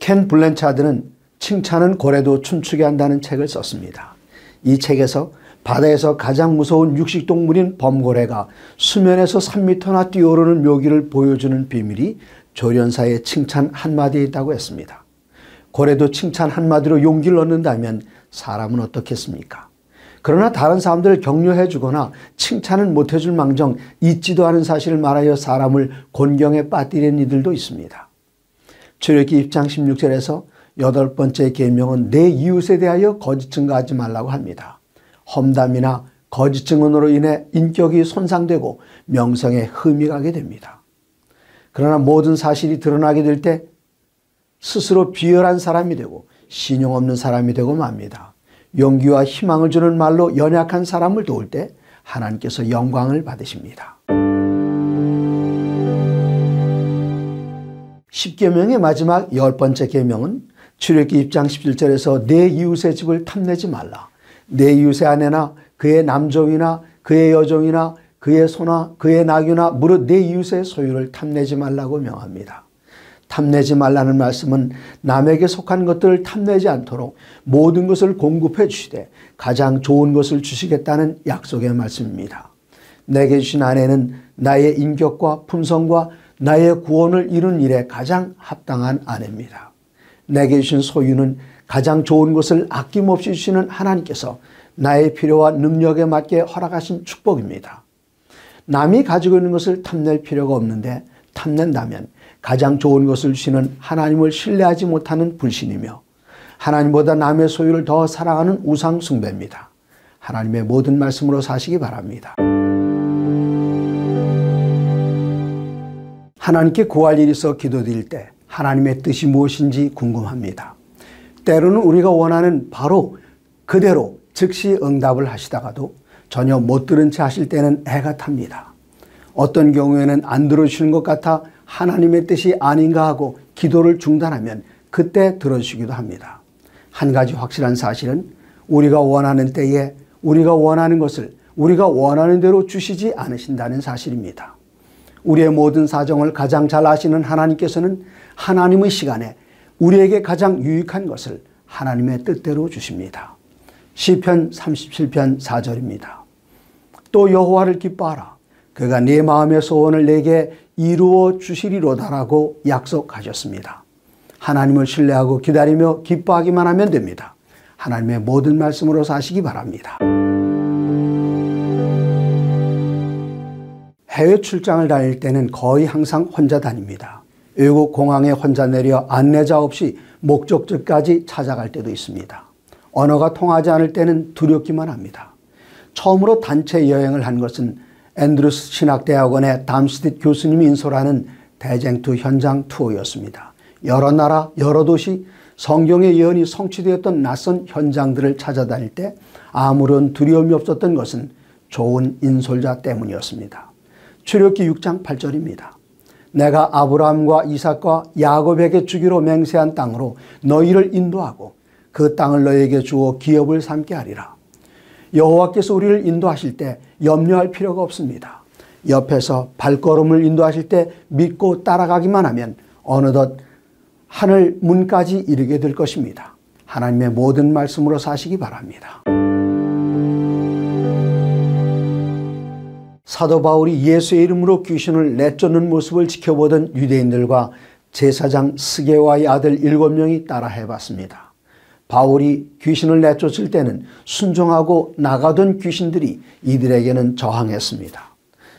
켄 블랜차드는 칭찬은 고래도 춤추게 한다는 책을 썼습니다. 이 책에서 바다에서 가장 무서운 육식동물인 범고래가 수면에서 3m나 뛰어오르는 묘기를 보여주는 비밀이 조련사의 칭찬 한마디에 있다고 했습니다. 고래도 칭찬 한마디로 용기를 얻는다면 사람은 어떻겠습니까? 그러나 다른 사람들을 격려해 주거나 칭찬은 못해 줄 망정 잊지도 않은 사실을 말하여 사람을 곤경에 빠뜨리는 이들도 있습니다. 출애굽기 20장 16절에서 8번째 계명은 내 이웃에 대하여 거짓 증거하지 말라고 합니다. 험담이나 거짓 증언으로 인해 인격이 손상되고 명성에 흠이 가게 됩니다. 그러나 모든 사실이 드러나게 될 때 스스로 비열한 사람이 되고 신용 없는 사람이 되고 맙니다. 용기와 희망을 주는 말로 연약한 사람을 도울 때 하나님께서 영광을 받으십니다. 10계명의 마지막 10번째 계명은 출애굽기 20장 17절에서 내 이웃의 집을 탐내지 말라. 내 이웃의 아내나 그의 남종이나 그의 여종이나 그의 소나 그의 나귀나 무릇 내 이웃의 소유를 탐내지 말라고 명합니다. 탐내지 말라는 말씀은 남에게 속한 것들을 탐내지 않도록 모든 것을 공급해 주시되 가장 좋은 것을 주시겠다는 약속의 말씀입니다. 내게 주신 아내는 나의 인격과 품성과 나의 구원을 이룬 일에 가장 합당한 아내입니다. 내게 주신 소유는 가장 좋은 것을 아낌없이 주시는 하나님께서 나의 필요와 능력에 맞게 허락하신 축복입니다. 남이 가지고 있는 것을 탐낼 필요가 없는데 탐낸다면 가장 좋은 것을 주시는 하나님을 신뢰하지 못하는 불신이며 하나님보다 남의 소유를 더 사랑하는 우상 숭배입니다. 하나님의 모든 말씀으로 사시기 바랍니다. 하나님께 구할 일이 있어 기도드릴 때 하나님의 뜻이 무엇인지 궁금합니다. 때로는 우리가 원하는 바로 그대로 즉시 응답을 하시다가도 전혀 못 들은 채 하실 때는 애가 탑니다. 어떤 경우에는 안 들어주시는 것 같아 하나님의 뜻이 아닌가 하고 기도를 중단하면 그때 들어주시기도 합니다. 한 가지 확실한 사실은 우리가 원하는 때에 우리가 원하는 것을 우리가 원하는 대로 주시지 않으신다는 사실입니다. 우리의 모든 사정을 가장 잘 아시는 하나님께서는 하나님의 시간에 우리에게 가장 유익한 것을 하나님의 뜻대로 주십니다. 시편 37편 4절입니다. 또 여호와를 기뻐하라. 그가 네 마음의 소원을 내게 이루어 주시리로다라고 약속하셨습니다. 하나님을 신뢰하고 기다리며 기뻐하기만 하면 됩니다. 하나님의 모든 말씀으로 사시기 바랍니다. 해외 출장을 다닐 때는 거의 항상 혼자 다닙니다. 외국 공항에 혼자 내려 안내자 없이 목적지까지 찾아갈 때도 있습니다. 언어가 통하지 않을 때는 두렵기만 합니다. 처음으로 단체 여행을 한 것은 앤드루스 신학대학원의 담스tit 교수님이 인솔하는 대쟁투 현장 투어였습니다. 여러 나라, 여러 도시, 성경의 예언이 성취되었던 낯선 현장들을 찾아다닐 때 아무런 두려움이 없었던 것은 좋은 인솔자 때문이었습니다. 출애굽기 6장 8절입니다. 내가 아브라함과 이삭과 야곱에게 주기로 맹세한 땅으로 너희를 인도하고 그 땅을 너희에게 주어 기업을 삼게 하리라. 여호와께서 우리를 인도하실 때 염려할 필요가 없습니다. 옆에서 발걸음을 인도하실 때 믿고 따라가기만 하면 어느덧 하늘 문까지 이르게 될 것입니다. 하나님의 모든 말씀으로 사시기 바랍니다. 사도 바울이 예수의 이름으로 귀신을 내쫓는 모습을 지켜보던 유대인들과 제사장 스게와의 아들 7명이 따라 해봤습니다. 바울이 귀신을 내쫓을 때는 순종하고 나가던 귀신들이 이들에게는 저항했습니다.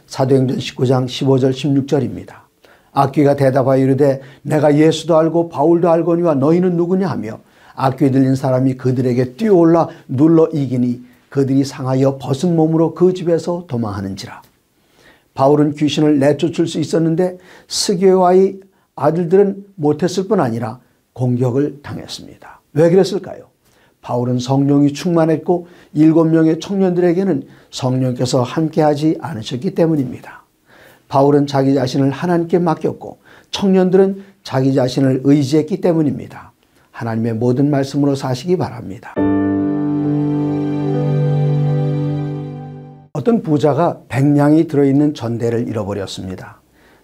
사도행전 19장 15절 16절입니다. 악귀가 대답하여 이르되 내가 예수도 알고 바울도 알거니와 너희는 누구냐 하며 악귀 들린 사람이 그들에게 뛰어올라 눌러 이기니 그들이 상하여 벗은 몸으로 그 집에서 도망하는지라. 바울은 귀신을 내쫓을 수 있었는데 스게와의 아들들은 못했을 뿐 아니라 공격을 당했습니다. 왜 그랬을까요? 바울은 성령이 충만했고 7명의 청년들에게는 성령께서 함께하지 않으셨기 때문입니다. 바울은 자기 자신을 하나님께 맡겼고 청년들은 자기 자신을 의지했기 때문입니다. 하나님의 모든 말씀으로 사시기 바랍니다. 어떤 부자가 100냥이 들어있는 전대를 잃어버렸습니다.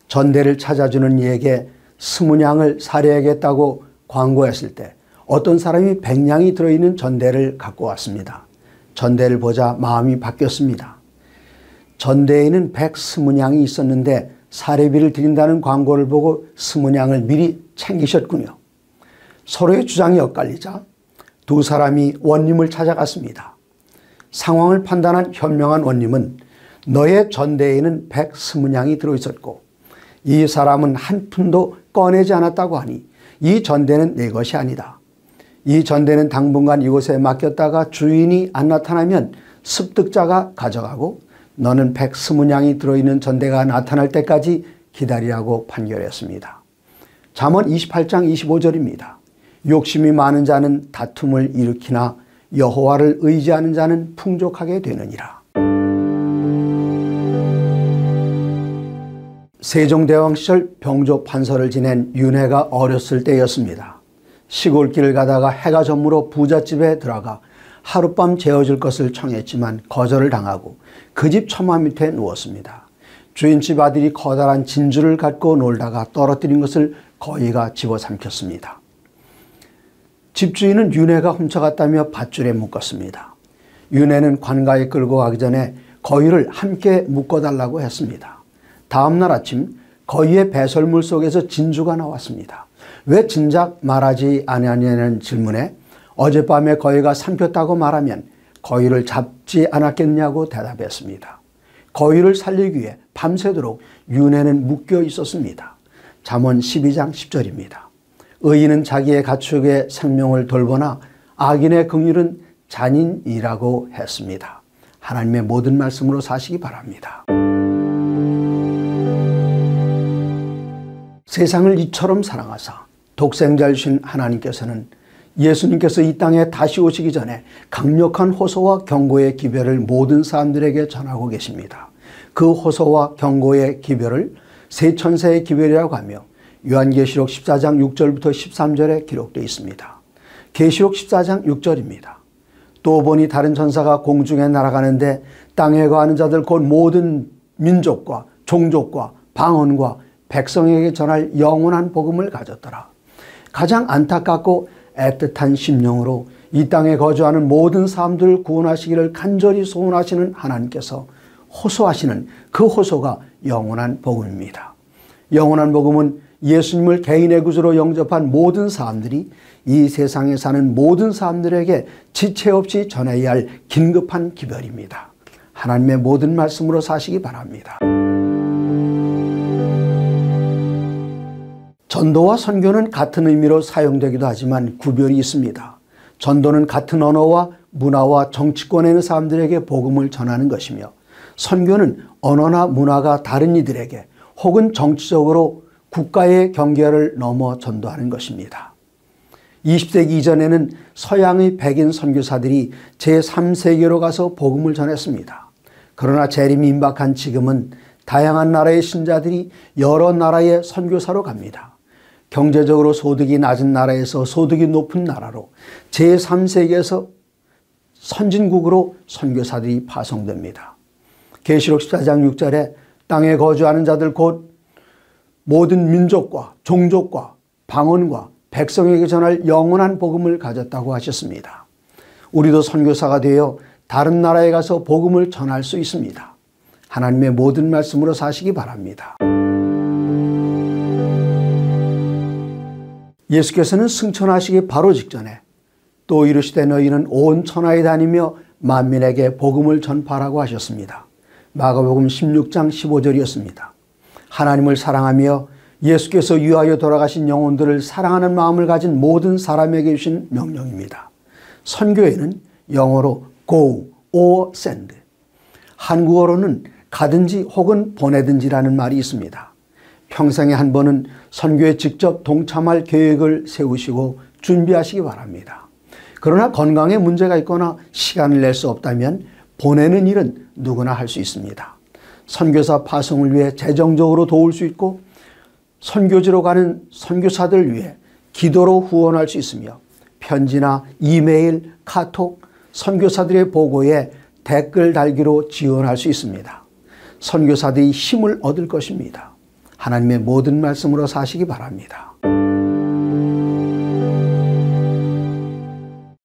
전대를 찾아주는 이에게 20냥을 사려야겠다고 광고했을 때 어떤 사람이 100냥이 들어있는 전대를 갖고 왔습니다. 전대를 보자 마음이 바뀌었습니다. 전대에는 120냥이 있었는데 사례비를 드린다는 광고를 보고 20냥을 미리 챙기셨군요. 서로의 주장이 엇갈리자 두 사람이 원님을 찾아갔습니다. 상황을 판단한 현명한 원님은 너의 전대에는 120냥이 들어있었고 이 사람은 한 푼도 꺼내지 않았다고 하니 이 전대는 내 것이 아니다. 이 전대는 당분간 이곳에 맡겼다가 주인이 안 나타나면 습득자가 가져가고 너는 120냥이 들어있는 전대가 나타날 때까지 기다리라고 판결했습니다. 잠언 28장 25절입니다. 욕심이 많은 자는 다툼을 일으키나 여호와를 의지하는 자는 풍족하게 되느니라. 세종대왕 시절 병조 판서를 지낸 윤회가 어렸을 때였습니다. 시골길을 가다가 해가 저물어 부잣집에 들어가 하룻밤 재워줄 것을 청했지만 거절을 당하고 그 집 처마 밑에 누웠습니다. 주인집 아들이 커다란 진주를 갖고 놀다가 떨어뜨린 것을 거위가 집어삼켰습니다. 집주인은 윤회가 훔쳐갔다며 밧줄에 묶었습니다. 윤회는 관가에 끌고 가기 전에 거위를 함께 묶어달라고 했습니다. 다음 날 아침 거위의 배설물 속에서 진주가 나왔습니다. 왜 진작 말하지 아니하냐는 질문에 어젯밤에 거위가 삼켰다고 말하면 거위를 잡지 않았겠냐고 대답했습니다. 거위를 살리기 위해 밤새도록 윤회는 묶여 있었습니다. 잠언 12장 10절입니다. 의인은 자기의 가축의 생명을 돌보나 악인의 긍휼은 잔인이라고 했습니다. 하나님의 모든 말씀으로 사시기 바랍니다. 세상을 이처럼 사랑하사 독생자를 주신 하나님께서는 예수님께서 이 땅에 다시 오시기 전에 강력한 호소와 경고의 기별을 모든 사람들에게 전하고 계십니다. 그 호소와 경고의 기별을 세 천사의 기별이라고 하며 요한계시록 14장 6절부터 13절에 기록되어 있습니다. 계시록 14장 6절입니다. 또 보니 다른 천사가 공중에 날아가는데 땅에 거하는 자들 곧 모든 민족과 종족과 방언과 백성에게 전할 영원한 복음을 가졌더라. 가장 안타깝고 애틋한 심령으로 이 땅에 거주하는 모든 사람들을 구원하시기를 간절히 소원하시는 하나님께서 호소하시는 그 호소가 영원한 복음입니다. 영원한 복음은 예수님을 개인의 구주로 영접한 모든 사람들이 이 세상에 사는 모든 사람들에게 지체 없이 전해야 할 긴급한 기별입니다. 하나님의 모든 말씀으로 사시기 바랍니다. 전도와 선교는 같은 의미로 사용되기도 하지만 구별이 있습니다. 전도는 같은 언어와 문화와 정치권에 있는 사람들에게 복음을 전하는 것이며 선교는 언어나 문화가 다른 이들에게 혹은 정치적으로 국가의 경계를 넘어 전도하는 것입니다. 20세기 이전에는 서양의 백인 선교사들이 제3세계로 가서 복음을 전했습니다. 그러나 재림이 임박한 지금은 다양한 나라의 신자들이 여러 나라의 선교사로 갑니다. 경제적으로 소득이 낮은 나라에서 소득이 높은 나라로 제3세계에서 선진국으로 선교사들이 파송됩니다. 계시록 14장 6절에 땅에 거주하는 자들 곧 모든 민족과 종족과 방언과 백성에게 전할 영원한 복음을 가졌다고 하셨습니다. 우리도 선교사가 되어 다른 나라에 가서 복음을 전할 수 있습니다. 하나님의 모든 말씀으로 사시기 바랍니다. 예수께서는 승천하시기 바로 직전에 또 이르시되 너희는 온 천하에 다니며 만민에게 복음을 전파하라고 하셨습니다. 마가복음 16장 15절이었습니다. 하나님을 사랑하며 예수께서 위하여 돌아가신 영혼들을 사랑하는 마음을 가진 모든 사람에게 주신 명령입니다. 선교에는 영어로 go or send, 한국어로는 가든지 혹은 보내든지라는 말이 있습니다. 평생에 한 번은 선교에 직접 동참할 계획을 세우시고 준비하시기 바랍니다. 그러나 건강에 문제가 있거나 시간을 낼 수 없다면 보내는 일은 누구나 할 수 있습니다. 선교사 파송을 위해 재정적으로 도울 수 있고 선교지로 가는 선교사들을 위해 기도로 후원할 수 있으며 편지나 이메일, 카톡, 선교사들의 보고에 댓글 달기로 지원할 수 있습니다. 선교사들이 힘을 얻을 것입니다. 하나님의 모든 말씀으로 사시기 바랍니다.